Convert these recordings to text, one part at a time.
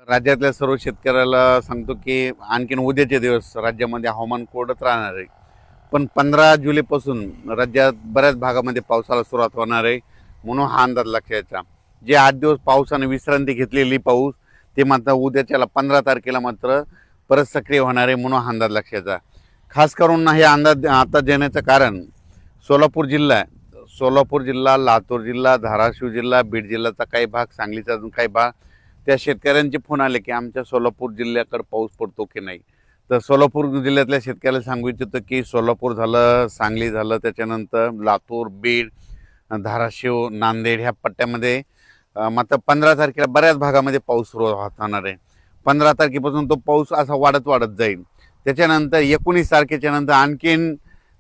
राज्यातल्या सर्व शेतकऱ्याला सांगतो की आणखीन उद्याचे दिवस राज्यामध्ये हवामान कोरडत राहणार आहे. पण 15 जुलैपासून राज्यात बऱ्याच भागामध्ये पावसाला सुरुवात होणार आहे, म्हणून हा अंदाज लक्षात. जे 8 दिवस पावसाने विश्रांती घेतलेली पाऊस ते मात्र उद्याच्याला 15 तारखेला मात्र परत सक्रिय होणार आहे, म्हणून हा अंदाज लक्षात. खास करून हे अंदाज आता देण्याचं कारण सोलापूर जिल्हा आहे. सोलापूर जिल्हा, लातूर जिल्हा, धाराशिव जिल्हा, बीड जिल्ह्याचा काही भाग, सांगलीचा अजून काही भाग, त्या शेतकऱ्यांचे फोन आले की आमच्या सोलापूर जिल्ह्याकडे पाऊस पडतो की नाही. तर सोलापूर जिल्ह्यातल्या शेतकऱ्याला सांगू इच्छितो की सोलापूर झालं, सांगली झालं, त्याच्यानंतर लातूर, बीड, धाराशिव, नांदेड ह्या पट्ट्यामध्ये मात्र 15 तारखेला बऱ्याच भागामध्ये पाऊस सुरू होणार आहे. 15 तारखेपासून तो पाऊस असा वाढत वाढत जाईल. त्याच्यानंतर 19 तारखेच्या नंतर आणखीन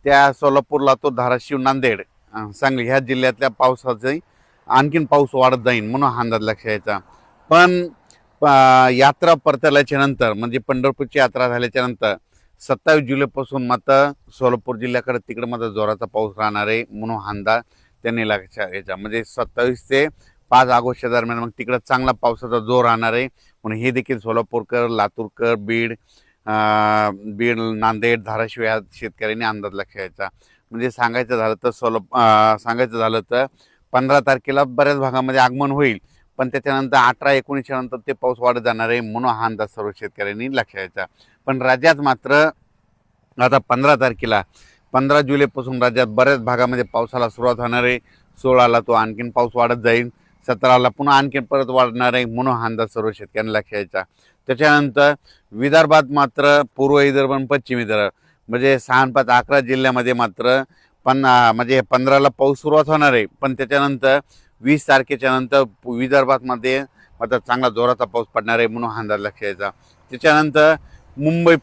त्या सोलापूर, लातूर, धाराशिव, नांदेड, सांगली ह्या जिल्ह्यातल्या पावसाचे आणखीन पाऊस वाढत जाईल, म्हणून हा अंदाज लक्षात. पण यात्रा परतल्याच्या नंतर म्हणजे पंढरपूरची यात्रा झाल्याच्या नंतर 27 जुलैपासून मात्र सोलापूर जिल्ह्याकडे तिकडे मात्र जोराचा पाऊस राहणार आहे, म्हणून हा अंदाज त्यांनी लक्षात घ्यायचा. म्हणजे 27 ते 5 ऑगस्टच्या दरम्यान मग तिकडे चांगला पावसाचा जोर राहणार आहे, म्हणून हे देखील सोलापूरकर, लातूरकर, बीड, नांदेड, धाराशिव या शेतकऱ्यांनी अंदाज लक्षात घ्यायचा. म्हणजे सांगायचं झालं तर 15 तारखेला बऱ्याच भागामध्ये आगमन होईल, पण त्याच्यानंतर 18-19 नंतर ते पाऊस वाढत जाणार आहे, म्हणून हा अंदाज सर्व शेतकऱ्यांनी लक्षात घ्यायचा. पण राज्यात मात्र आता 15 तारखेला 15 जुलैपासून राज्यात बऱ्याच भागामध्ये पावसाला सुरुवात होणार आहे. 16ला तो आणखीन पाऊस वाढत जाईल, 17ला पुन्हा आणखीन परत वाढणार आहे, म्हणून हा अंदाज सर्व शेतकऱ्यांनी लक्षात घ्यायचा. त्याच्यानंतर विदर्भात मात्र पूर्व विदर्भ आणि पश्चिम विदर्भ म्हणजे 6-5-11 जिल्ह्यामध्ये मात्र म्हणजे 15ला पाऊस सुरुवात होणार आहे, पण त्याच्यानंतर 20 तारखेच्या नंतर विदर्भामध्ये मात्र चांगला जोराचा पाऊस पडणार आहे, म्हणून हा अंदाज लक्षात घ्यायचा. त्याच्यानंतर मुंबई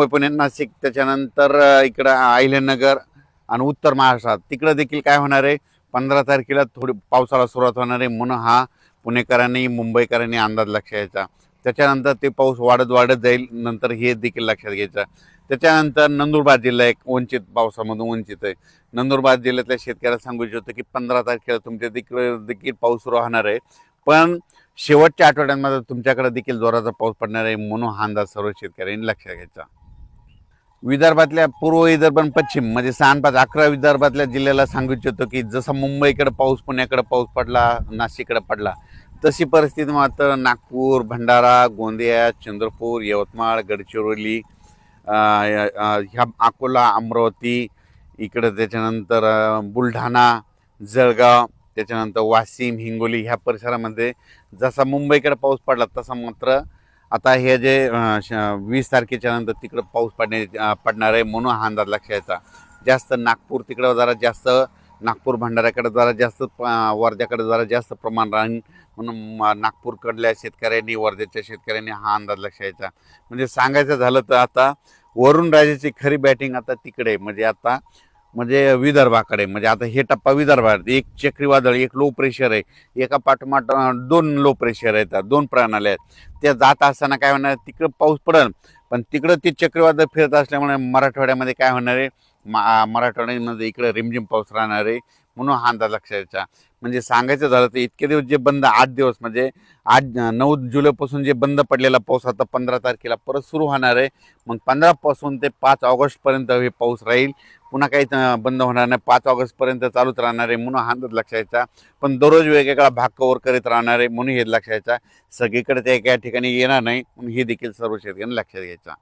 पुणे नाशिक, त्याच्यानंतर इकडं अहिल्यानगर आणि उत्तर महाराष्ट्रात तिकडं देखील काय होणार आहे, 15 तारखेला थोडी पावसाला सुरुवात होणार आहे, म्हणून हा पुणेकरांनी, मुंबईकरांनी अंदाज लक्षात घ्यायचा. त्याच्यानंतर ते पाऊस वाढत जाईल, नंतर हे देखील लक्षात घ्यायचं. त्याच्यानंतर नंदुरबार जिल्हा एक वंचित, पावसामधून वंचित आहे. नंदुरबार जिल्ह्यातल्या शेतकऱ्याला सांगू इच्छितो की 15 तारखेला तुमच्या देखील पाऊस सुरू होणार आहे, पण शेवटच्या आठवड्यांमध्ये तुमच्याकडे देखील जोराचा पाऊस पडणार आहे, म्हणून हा अंदाज सर्व शेतकऱ्यांनी लक्षात घ्यायचा. विदर्भातल्या पूर्व विदर्भ आणि पश्चिम म्हणजे 6-5-11 विदर्भातल्या जिल्ह्याला सांगू इच्छितो की जसा मुंबईकडे पाऊस, पुण्याकडे पाऊस पडला, नाशिककडे पडला, तशी परिस्थिती मात्र नागपूर, भंडारा, गोंदिया, चंद्रपूर, यवतमाळ, गडचिरोली, ह्या अकोला, अमरावती इकडं, त्याच्यानंतर बुलढाणा, जळगाव, त्याच्यानंतर वाशिम, हिंगोली ह्या परिसरामध्ये जसा मुंबईकडे पाऊस पडला तसा मात्र आता हे जे 20 तारखेच्या नंतर तिकडं पाऊस पडणार आहे, म्हणून हा अंदाज लक्षात घ्यायचा. जास्त नागपूर तिकडं जरा जास्त, नागपूर भंडाऱ्याकडे जरा जास्त, वर्ध्याकडे जरा जास्त प्रमाण राहील, म्हणून नागपूरकडल्या शेतकऱ्यांनी, वर्ध्याच्या शेतकऱ्यांनी हा अंदाज लक्षात घ्यायचा. म्हणजे सांगायचं झालं तर आता वरुण राजाची खरी बॅटिंग आता तिकडे म्हणजे विदर्भाकडे. म्हणजे आता हे टप्पा विदर्भात एक चक्रीवादळ, एक लो प्रेशर आहे, एका पाठोपाठ 2 लो प्रेशर आहेत, 2 प्रणाल्या आहेत. त्या जात असताना काय होणार, तिकडं पाऊस पडेल, पण तिकडं ते चक्रीवादळ फिरत असल्यामुळे मराठवाड्यामध्ये काय होणार आहे, मराठवाड्यामध्ये इकडे रिमझिम पाऊस राहणार आहे, म्हणून हा अंदाज लक्षात घ्यायचा. म्हणजे सांगायचं झालं तर इतके दिवस जे बंद, 8 दिवस म्हणजे 9 जुलैपासून जे बंद पडलेला पाऊस आता 15 तारखेला परत सुरू होणार आहे. मग 15 पासून ते 5 ऑगस्टपर्यंत हे पाऊस राहील, पुन्हा काही बंद होणार नाही, 5 ऑगस्टपर्यंत चालूच राहणार आहे, म्हणून हा अंदाज लक्षात घ्यायचा. पण दररोज वेगवेगळा भाग कव्हर करीत राहणार आहे, म्हणून हे लक्षात घ्यायचा. सगळीकडे त्या एका ठिकाणी येणार नाही, म्हणून हे देखील सर्व शेतकऱ्यांनी लक्षात घ्यायचा.